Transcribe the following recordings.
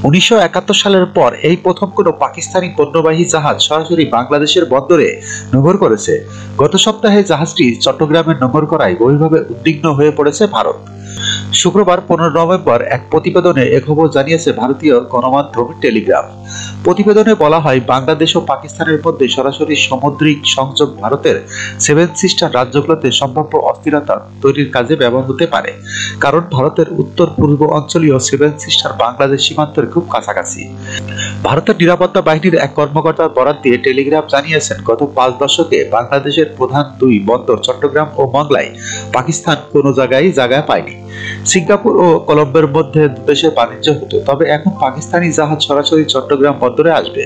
1971 সালের পর এই প্রথম কোনো পাকিস্তানি পণ্যবাহী জাহাজ সরাসরি বাংলাদেশের বন্দরে নোঙর করেছে। গত সপ্তাহে জাহাজটি চট্টগ্রামে নোঙর করায় গভীরভাবে উদ্বিগ্ন হয়ে পড়েছে ভারত। শুক্রবার 15 নভেম্বর এক প্রতিবেদনে এ খবর জানিয়েছে ভারতীয় গণমাধ্যম টেলিগ্রাফ। প্রতিবেদনে বলা হয়, বাংলাদেশ ও পাকিস্তানের মধ্যে সরাসরি সামুদ্রিক সংযোগ ভারতের সেভেন সিস্টার রাজ্যগুলোতে সম্ভাব্য অস্থিরতা তৈরির কাজে ব্যবহার হতে পারে, কারণ ভারতের উত্তর পূর্ব অঞ্চলীয় সেভেন সিস্টার বাংলাদেশ সীমান্তের খুব কাছাকাছি। ভারতের নিরাপত্তা বাহিনীর এক কর্মকর্তার বরাত দিয়ে টেলিগ্রাফ জানিয়েছেন, গত 5 দশকে বাংলাদেশের প্রধান দুই বন্দর চট্টগ্রাম ও মংলায় পাকিস্তান কোনো জায়গা পায়নি। সিঙ্গাপুর ও কলম্বোর মধ্যে দেশের বাণিজ্য হতো, তবে এখন পাকিস্তানি জাহাজ সরাসরি চট্টগ্রাম বন্দরে আসবে।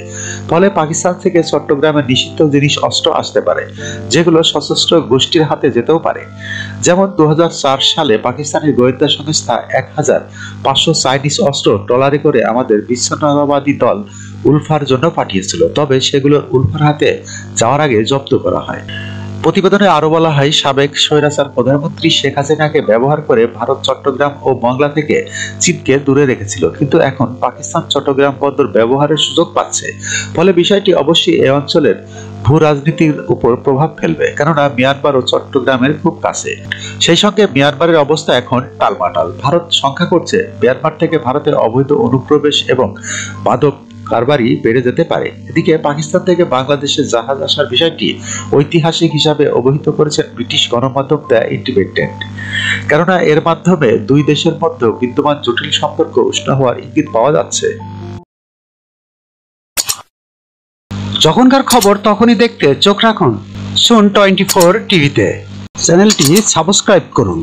ফলে পাকিস্তান থেকে চট্টগ্রামে নিষিদ্ধ জিনিস অস্ত্র আসতে পারে, যেগুলো সশস্ত্র গোষ্ঠীর হাতে যেতেও পারে। যেমন 2004 সালে পাকিস্তানের গোয়েন্দা সংস্থা 1500 চাইনিজ অস্ত্র ট্রলারে করে আমাদের বিচ্ছিন্নতাবাদী দল উলফার জন্য পাঠিয়েছিল, তবে সেগুলো উলফার হাতে যাওয়ার আগে জব্দ করা হয়। প্রতিবেদনে আরো বলা হয়, সাবেক স্বৈরাচার প্রধানমন্ত্রী শেখ হাসিনাকে ব্যবহার করে ভারত চট্টগ্রাম ও মংলা থেকে চীনকে দূরে রেখেছিল, কিন্তু এখন পাকিস্তান চট্টগ্রাম বন্দর ব্যবহারের সুযোগ পাচ্ছে। ফলে বিষয়টি অবশ্যই এই অঞ্চলের ভূ রাজনীতির উপর প্রভাব ফেলবে, কেননা মিয়ানমার ও চট্টগ্রামের খুব কাছে। সেই সঙ্গে মিয়ানমারের অবস্থা এখন টালমাটাল। ভারত সংখ্যা করছে মিয়ানমার থেকে ভারতের অবৈধ অনুপ্রবেশ এবং মাদক কারবারই বেড়ে যেতে পারে। এদিকে পাকিস্তান থেকে বাংলাদেশে জাহাজ আসার বিষয়টি ঐতিহাসিক হিসাবে অবহিত করেছেন ব্রিটিশ গণমাধ্যম দ্য ইন্ডিপেন্ডেন্ট, কেননা এর মাধ্যমে দুই দেশের মধ্যে বিদ্যমান জটিল সম্পর্ক উষ্ণ হওয়ার ইঙ্গিত পাওয়া যাচ্ছে। যখনকার খবর তখনই দেখতে চোখ রাখুন সুন 24 টিভিতে। চ্যানেলটি সাবস্ক্রাইব করুন।